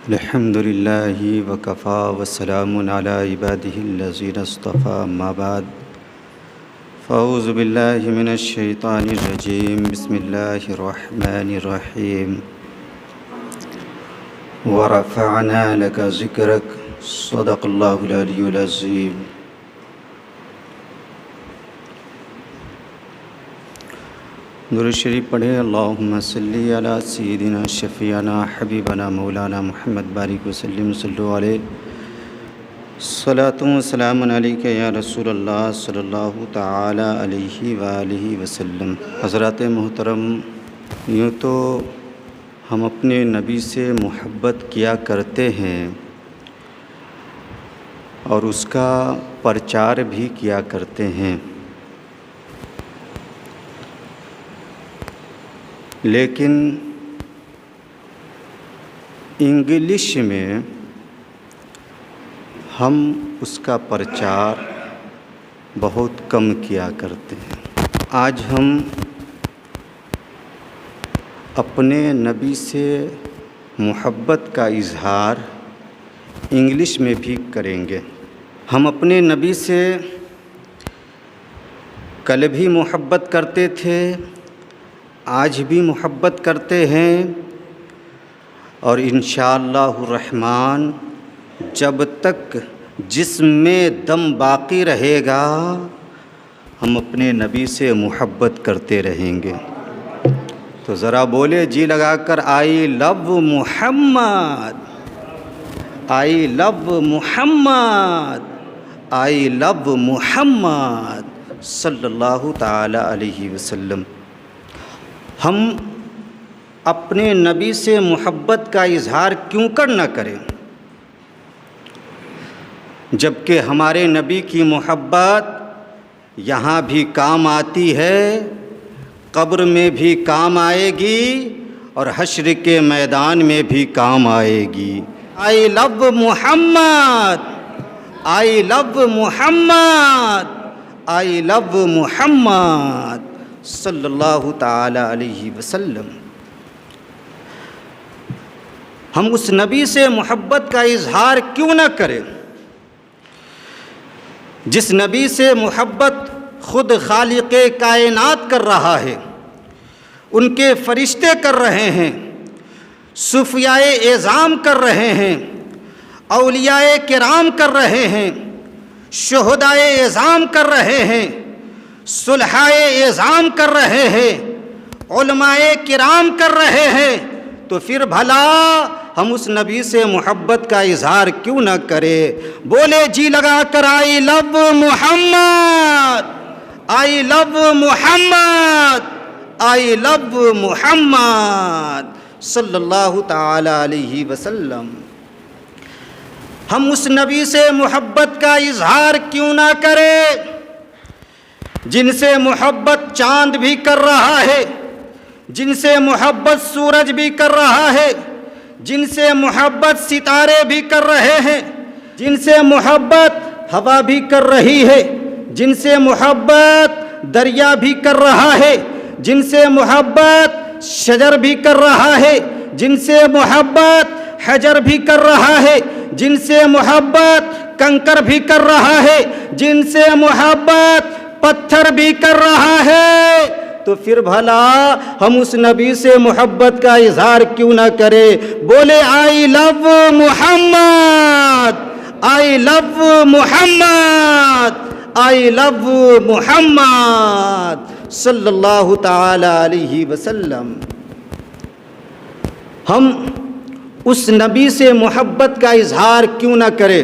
الحمد للہ وکفا وسلام علی عبادہ الذین اصطفیٰ اما بعد فاعوذ باللہ من الشیطان الرجیم بسم اللہ الرحمن الرحیم ورفعنا لک ذکرک صدق اللہ العلی العظیم۔ درود شریف پڑھیں۔ اللہم صلی علی سیدنا شفیعنا حبیبنا مولانا محمد بارک وسلم صلو علیہ صلاۃ و سلام علیک یا رسول اللہ صلی اللہ تعالی علیہ وآلہ وسلم۔ حضرات محترم، یوں تو ہم اپنے نبی سے محبت کیا کرتے ہیں اور اس کا پرچار بھی کیا کرتے ہیں، لیکن انگلش میں ہم اس کا پرچار بہت کم کیا کرتے ہیں۔ آج ہم اپنے نبی سے محبت کا اظہار انگلش میں بھی کریں گے۔ ہم اپنے نبی سے کل بھی محبت کرتے تھے، آج بھی محبت کرتے ہیں، اور انشاءاللہ الرحمن جب تک جسم میں دم باقی رہے گا ہم اپنے نبی سے محبت کرتے رہیں گے۔ تو ذرا بولے جی لگا کر، آئی لو محمد، آئی لو محمد، آئی لو محمد صلی اللہ تعالی علیہ وسلم۔ ہم اپنے نبی سے محبت کا اظہار کیوں کر نہ کریں، جبکہ ہمارے نبی کی محبت یہاں بھی کام آتی ہے، قبر میں بھی کام آئے گی اور حشر کے میدان میں بھی کام آئے گی۔ آئی لو محمد، آئی لو محمد، آئی لو محمد صلی اللہ تعالی علیہ وسلم۔ ہم اس نبی سے محبت کا اظہار کیوں نہ کریں جس نبی سے محبت خود خالق کائنات کر رہا ہے، ان کے فرشتے کر رہے ہیں، صفیاء اعظام کر رہے ہیں، اولیاء کرام کر رہے ہیں، شہداء اعظام کر رہے ہیں، صلحائے اعظام کر رہے ہیں، علماء کرام کر رہے ہیں، تو پھر بھلا ہم اس نبی سے محبت کا اظہار کیوں نہ کریں؟ بولے جی لگا کر، آئی لو محمد، آئی لو محمد، آئی لو محمد صلی اللہ تعالی علیہ وسلم۔ ہم اس نبی سے محبت کا اظہار کیوں نہ کریں جن سے محبت چاند بھی کر رہا ہے، جن سے محبت سورج بھی کر رہا ہے، جن سے محبت ستارے بھی کر رہے ہیں، جن سے محبت ہوا بھی کر رہی ہے، جن سے محبت دریا بھی کر رہا ہے، جن سے محبت شجر بھی کر رہا ہے، جن سے محبت حجر بھی کر رہا ہے، جن سے محبت کنکر بھی کر رہا ہے، جن سے محبت پتھر بھی کر رہا ہے، تو پھر بھلا ہم اس نبی سے محبت کا اظہار کیوں نہ کریں؟ بولے آئی لو محمد، آئی لو محمد، آئی لو محمد صلی اللہ تعالی علیہ وسلم۔ ہم اس نبی سے محبت کا اظہار کیوں نہ کریں؟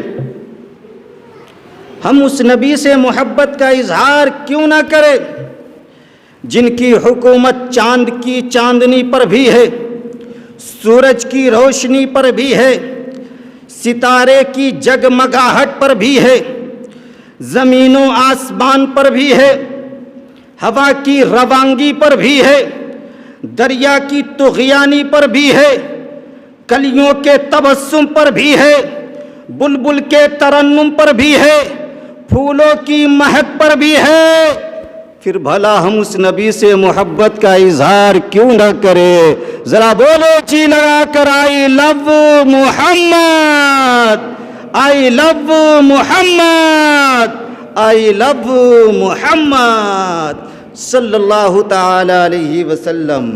ہم اس نبی سے محبت کا اظہار کیوں نہ کریں جن کی حکومت چاند کی چاندنی پر بھی ہے، سورج کی روشنی پر بھی ہے، ستارے کی جگمگاہٹ پر بھی ہے، زمین و آسمان پر بھی ہے، ہوا کی روانگی پر بھی ہے، دریا کی طغیانی پر بھی ہے، کلیوں کے تبسم پر بھی ہے، بلبل کے ترنم پر بھی ہے، پھولوں کی مہک پر بھی ہے، پھر بھلا ہم اس نبی سے محبت کا اظہار کیوں نہ کریں؟ ذرا بولو جی لگا کر آئی لو محمد، آئی لو محمد، آئی لو محمد صلی اللہ تعالی علیہ وسلم۔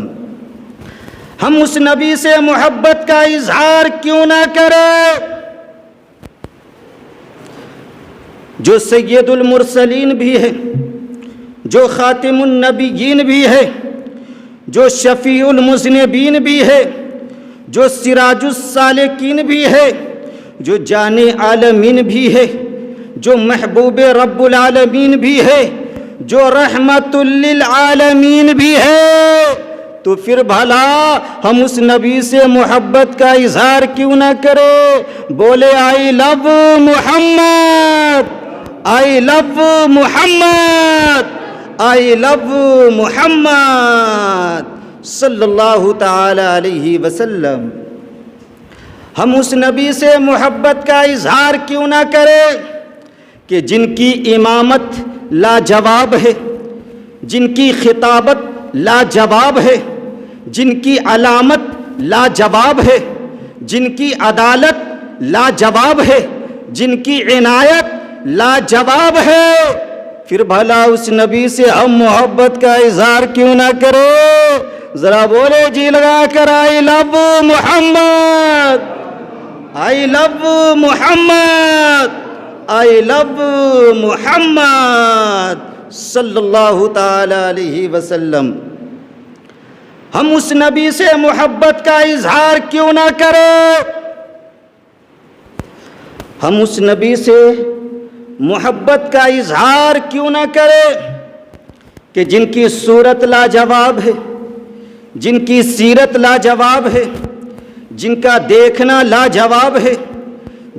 ہم اس نبی سے محبت کا اظہار کیوں نہ کریں جو سید المرسلین بھی ہے، جو خاتم النبیین بھی ہے، جو شفیع المذنبین بھی ہے، جو سراج السالکین بھی ہے، جو جان عالمین بھی ہے، جو محبوب رب العالمین بھی ہے، جو رحمت للعالمین بھی ہے، تو پھر بھلا ہم اس نبی سے محبت کا اظہار کیوں نہ کریں؟ بولے آئی لو محمد، آئی لو محمد، آئی لو محمد صلی اللہ تعالی علیہ وسلم۔ ہم اس نبی سے محبت کا اظہار کیوں نہ کریں کہ جن کی امامت لاجواب ہے، جن کی خطابت لاجواب ہے، جن کی علامت لاجواب ہے، جن کی عدالت لاجواب ہے، جن کی عنایت لاجواب ہے، پھر بھلا اس نبی سے ہم محبت کا اظہار کیوں نہ کریں؟ ذرا بولے جی لگا کر آئی لو محمد، آئی لو محمد، آئی لو محمد صلی اللہ تعالی علیہ وسلم۔ ہم اس نبی سے محبت کا اظہار کیوں نہ کریں؟ ہم اس نبی سے محبت کا اظہار کیوں نہ کریں کہ جن کی صورت لاجواب ہے، جن کی سیرت لاجواب ہے، جن کا دیکھنا لاجواب ہے،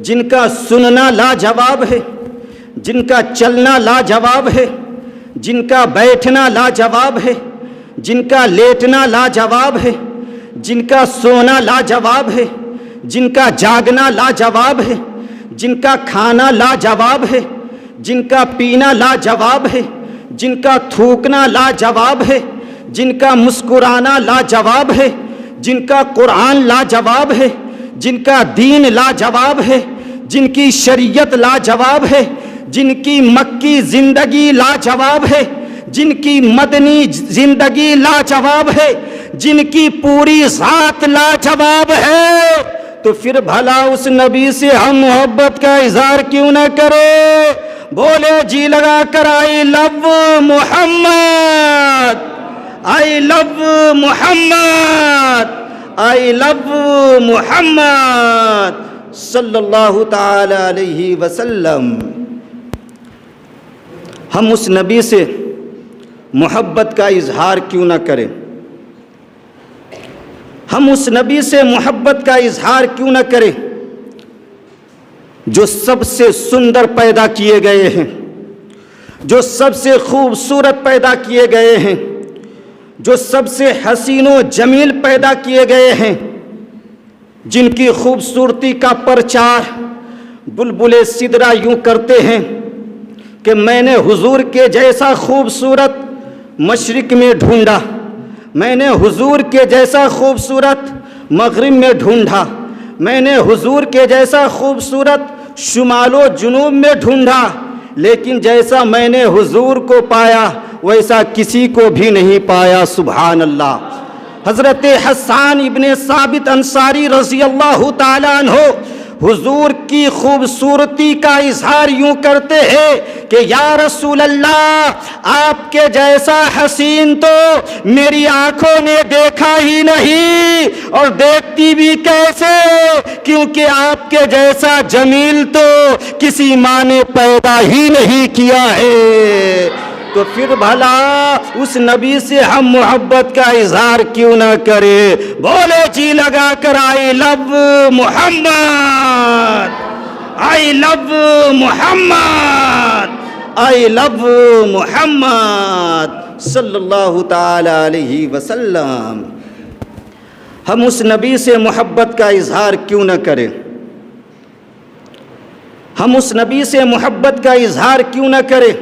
جن کا سننا لاجواب ہے، جن کا چلنا لاجواب ہے، جن کا بیٹھنا لاجواب ہے، جن کا لیٹنا لاجواب ہے، جن کا سونا لاجواب ہے، جن کا جاگنا لاجواب ہے، جن کا کھانا لاجواب ہے، جن کا پینا لاجواب ہے، جن کا تھوکنا لاجواب ہے، جن کا مسکرانا لاجواب ہے، جن کا قرآن لاجواب ہے، جن کا دین لاجواب ہے، جن کی شریعت لاجواب ہے، جن کی مکی زندگی لاجواب ہے، جن کی مدنی زندگی لاجواب ہے، جن کی پوری ذات لاجواب ہے، تو پھر بھلا اس نبی سے ہم محبت کا اظہار کیوں نہ کریں؟ بولے جی لگا کر آئی لو محمد، آئی لو محمد، آئی لو محمد صلی اللہ تعالی علیہ وسلم۔ ہم اس نبی سے محبت کا اظہار کیوں نہ کریں؟ ہم اس نبی سے محبت کا اظہار کیوں نہ کریں جو سب سے سندر پیدا کیے گئے ہیں، جو سب سے خوبصورت پیدا کیے گئے ہیں، جو سب سے حسین و جمیل پیدا کیے گئے ہیں، جن کی خوبصورتی کا پرچار بلبل سدرہ یوں کرتے ہیں کہ میں نے حضور کے جیسا خوبصورت مشرق میں ڈھونڈا، میں نے حضور کے جیسا خوبصورت مغرب میں ڈھونڈا، میں نے حضور کے جیسا خوبصورت شمال و جنوب میں ڈھونڈا، لیکن جیسا میں نے حضور کو پایا ویسا کسی کو بھی نہیں پایا۔ سبحان اللہ۔ حضرت حسان ابن ثابت انصاری رضی اللہ تعالیٰ عنہ حضور کی خوبصورتی کا اظہار یوں کرتے ہیں کہ یا رسول اللہ، آپ کے جیسا حسین تو میری آنکھوں نے دیکھا ہی نہیں، اور دیکھتی بھی کیسے، کیونکہ آپ کے جیسا جمیل تو کسی ماں نے پیدا ہی نہیں کیا ہے۔ تو پھر بھلا اس نبی سے ہم محبت کا اظہار کیوں نہ کرے؟ بولے جی لگا کر آئی لو محمد، آئی لو محمد، آئی لو محمد صلی اللہ تعالی علیہ وسلم۔ ہم اس نبی سے محبت کا اظہار کیوں نہ کریں؟ ہم اس نبی سے محبت کا اظہار کیوں نہ کریں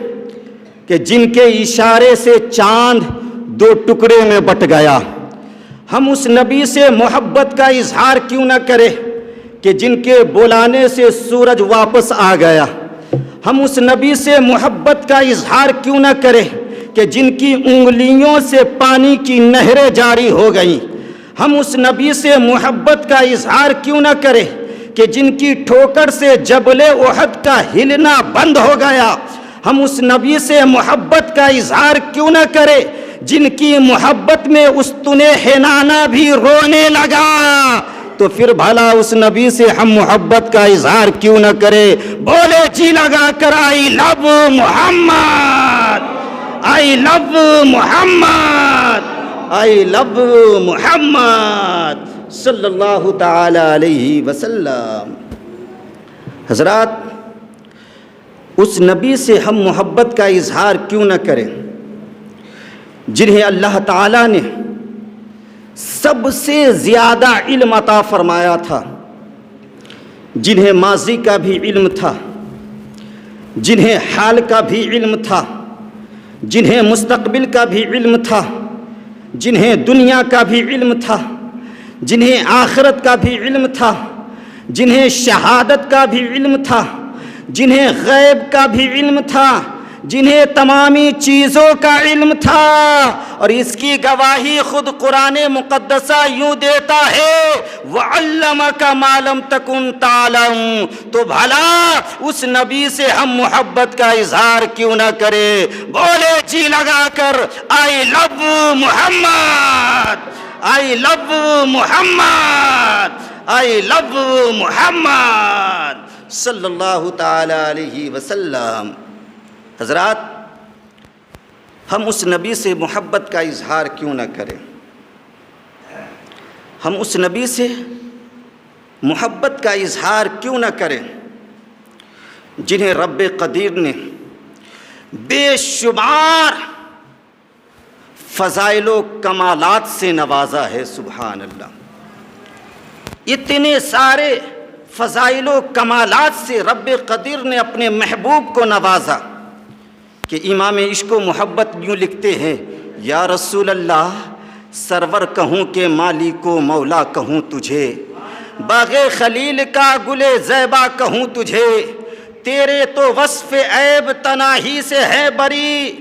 کہ جن کے اشارے سے چاند دو ٹکڑے میں بٹ گیا. ہم اس نبی سے محبت کا اظہار کیوں نہ کریں کہ جن کے بلانے سے سورج واپس آ گیا. ہم اس نبی سے محبت کا اظہار کیوں نہ کریں کہ جن کی انگلیوں سے پانی کی نہریں جاری ہو گئیں. ہم اس نبی سے محبت کا اظہار کیوں نہ کریں کہ جن کی ٹھوکر سے جبل احد کا ہلنا بند ہو گیا. ہم اس نبی سے محبت کا اظہار کیوں نہ کریں جن کی محبت میں استن حنانہ بھی رونے لگا. تو پھر بھلا اس نبی سے ہم محبت کا اظہار کیوں نہ کریں. بولے جی لگا کر آئی لو محمد، آئی لو محمد، آئی لو محمد صلی اللہ تعالی علیہ وسلم. حضرات، اس نبی سے ہم محبت کا اظہار کیوں نہ کریں جنہیں اللہ تعالیٰ نے سب سے زیادہ علم عطا فرمایا تھا، جنہیں ماضی کا بھی علم تھا، جنہیں حال کا بھی علم تھا، جنہیں مستقبل کا بھی علم تھا، جنہیں دنیا کا بھی علم تھا، جنہیں آخرت کا بھی علم تھا، جنہیں شہادت کا بھی علم تھا، جنہیں غیب کا بھی علم تھا، جنہیں تمامی چیزوں کا علم تھا. اور اس کی گواہی خود قرآن مقدسہ یوں دیتا ہے وَعَلَّمَكَ مَا لَمْ تَكُنْ تَعْلَمُ. تو بھلا اس نبی سے ہم محبت کا اظہار کیوں نہ کریں. بولے جی لگا کر آئی لو محمد، آئی لو محمد، آئی لو محمد صلی اللہ تعالی علیہ وسلم. حضرات، ہم اس نبی سے محبت کا اظہار کیوں نہ کریں. ہم اس نبی سے محبت کا اظہار کیوں نہ کریں جنہیں رب قدیر نے بے شمار فضائل و کمالات سے نوازا ہے. سبحان اللہ. اتنے سارے فضائل و کمالات سے رب قدیر نے اپنے محبوب کو نوازا کہ امام عشق و محبت یوں لکھتے ہیں یا رسول اللہ، سرور کہوں کہ مالک و مولا کہوں تجھے، باغ خلیل کا گل زیبا کہوں تجھے، تیرے تو وصف عیب تناہی سے ہے بری،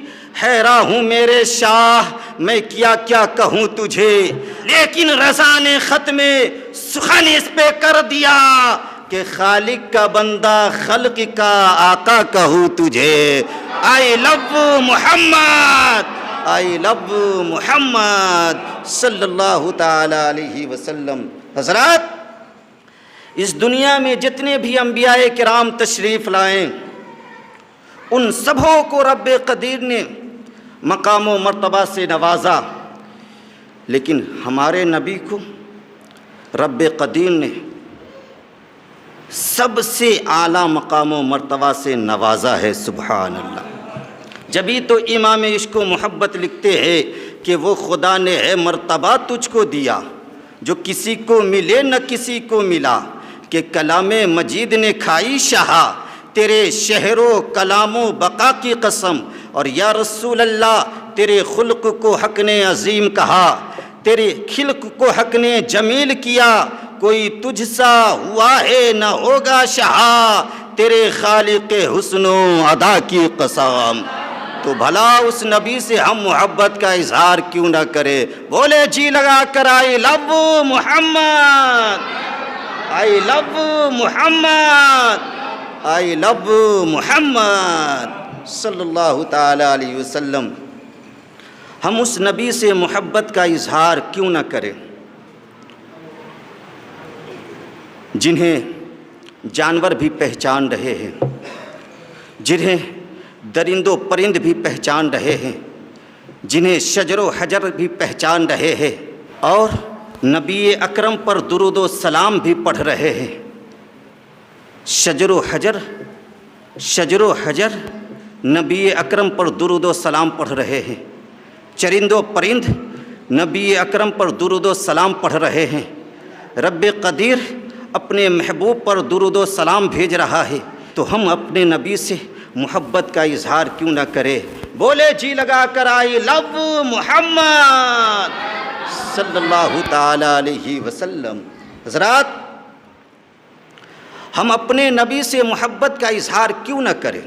حیران ہوں میرے شاہ میں کیا کیا کہوں تجھے. لیکن رضا نے ختم سخن اس پہ کر دیا کہ خالق کا بندہ خلق کا آقا کہوں تجھے. آئی لو محمد، آئی لو محمد صلی اللہ تعالی علیہ وسلم. حضرات، اس دنیا میں جتنے بھی انبیاء کرام تشریف لائیں ان سبوں کو رب قدیر نے مقام و مرتبہ سے نوازا، لیکن ہمارے نبی کو رب قدیر نے سب سے اعلیٰ مقام و مرتبہ سے نوازا ہے. سبحان اللہ. جبھی تو امام عشق و محبت لکھتے ہیں کہ وہ خدا نے ہے مرتبہ تجھ کو دیا جو کسی کو ملے نہ کسی کو ملا، کہ کلام مجید نے کھائی شہا تیرے شہر و کلام و بقا کی قسم. اور یا رسول اللہ، تیرے خلق کو حق نے عظیم کہا، تیرے خلق کو حق نے جمیل کیا، کوئی تجھ سا ہوا ہے نہ ہوگا شہا، تیرے خالق حسن و ادا کی قسم. تو بھلا اس نبی سے ہم محبت کا اظہار کیوں نہ کرے. بولے جی لگا کر آئی لو محمد، آئی لو محمد، آئی لو محمد صلی اللہ تعالی علیہ وسلم. ہم اس نبی سے محبت کا اظہار کیوں نہ کریں جنہیں جانور بھی پہچان رہے ہیں، جنہیں درند و پرند بھی پہچان رہے ہیں، جنہیں شجر و حجر بھی پہچان رہے ہیں، اور نبی اکرم پر درود و سلام بھی پڑھ رہے ہیں. شجر و حجر نبی اکرم پر درود و سلام پڑھ رہے ہیں، چرند و پرند نبی اکرم پر درود و سلام پڑھ رہے ہیں. رب قدیر اپنے محبوب پر درود و سلام بھیج رہا ہے، تو ہم اپنے نبی سے محبت کا اظہار کیوں نہ کریں بولے جی لگا کر آئی لو محمد صلی اللہ تعالی علیہ وسلم۔ حضرات، ہم اپنے نبی سے محبت کا اظہار کیوں نہ کریں؟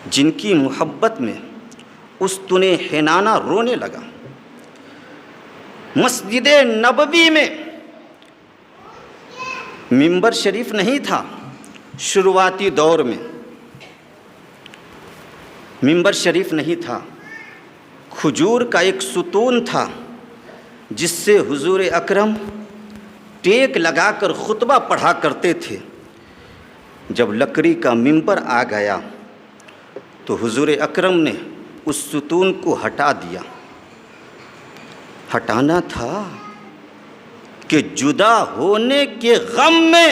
جن کی محبت میں استن حنانہ رونے لگا۔ مسجد نبوی میں منبر شریف نہیں تھا شروعاتی دور میں، منبر شریف نہیں تھا، کھجور کا ایک ستون تھا جس سے حضور اکرم ٹیک لگا کر خطبہ پڑھا کرتے تھے۔ جب لکڑی کا منبر آ گیا تو حضور اکرم نے اس ستون کو ہٹا دیا۔ ہٹانا تھا کہ جدا ہونے کے غم میں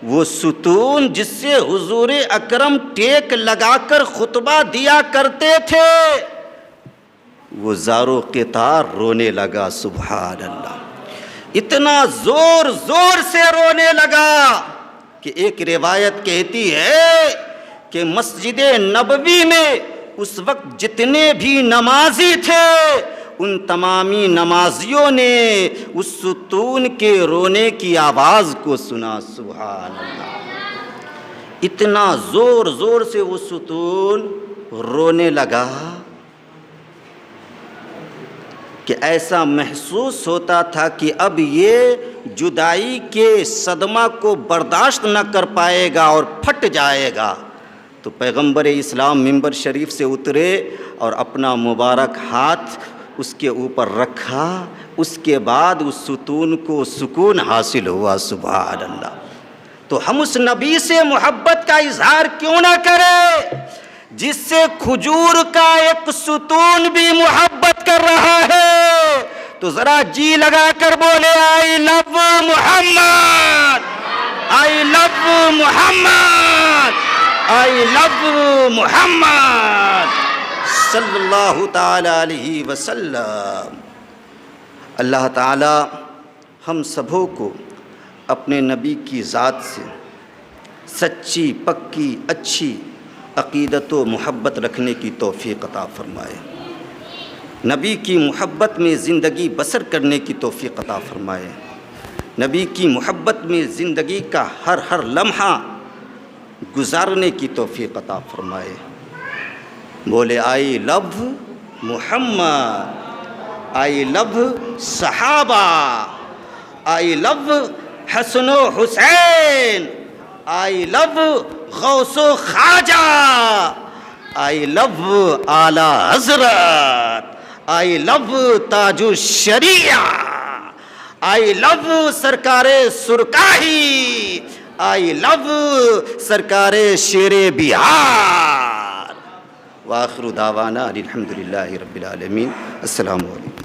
وہ ستون جس سے حضور اکرم ٹیک لگا کر خطبہ دیا کرتے تھے وہ زارو قطار رونے لگا۔ سبحان اللہ، اتنا زور زور سے رونے لگا کہ ایک روایت کہتی ہے کہ مسجد نبوی میں اس وقت جتنے بھی نمازی تھے ان تمامی نمازیوں نے اس ستون کے رونے کی آواز کو سنا۔ سبحان اللہ، اتنا زور زور سے وہ ستون رونے لگا کہ ایسا محسوس ہوتا تھا کہ اب یہ جدائی کے صدمہ کو برداشت نہ کر پائے گا اور پھٹ جائے گا۔ تو پیغمبر اسلام منبر شریف سے اترے اور اپنا مبارک ہاتھ اس کے اوپر رکھا، اس کے بعد اس ستون کو سکون حاصل ہوا۔ سبحان اللہ، تو ہم اس نبی سے محبت کا اظہار کیوں نہ کریں جس سے کھجور کا ایک ستون بھی محبت کر رہا ہے؟ تو ذرا جی لگا کر بولے آئی لو محمد، آئی لو محمد، آئی لو محمد صلی اللہ تعالی علیہ وسلم۔ اللہ تعالی ہم سبوں کو اپنے نبی کی ذات سے سچی پکی اچھی عقیدت و محبت رکھنے کی توفیق عطا فرمائے، نبی کی محبت میں زندگی بسر کرنے کی توفیق عطا فرمائے، نبی کی محبت میں زندگی کا ہر ہر لمحہ گزارنے کی توفیق عطا فرمائے۔ بولے آئی لو محمد، آئی لو صحابہ، آئی لو حسن و حسین، آئی لو غوث و خواجہ، آئی لو اعلیٰ حضرت، آئی لو تاج الشریعہ، آئی لو سرکار سرکاہی، آئی لو سرکار شیر بہار۔ وآخر دعوانا الحمدللہ رب العالمین۔ السلام علیکم۔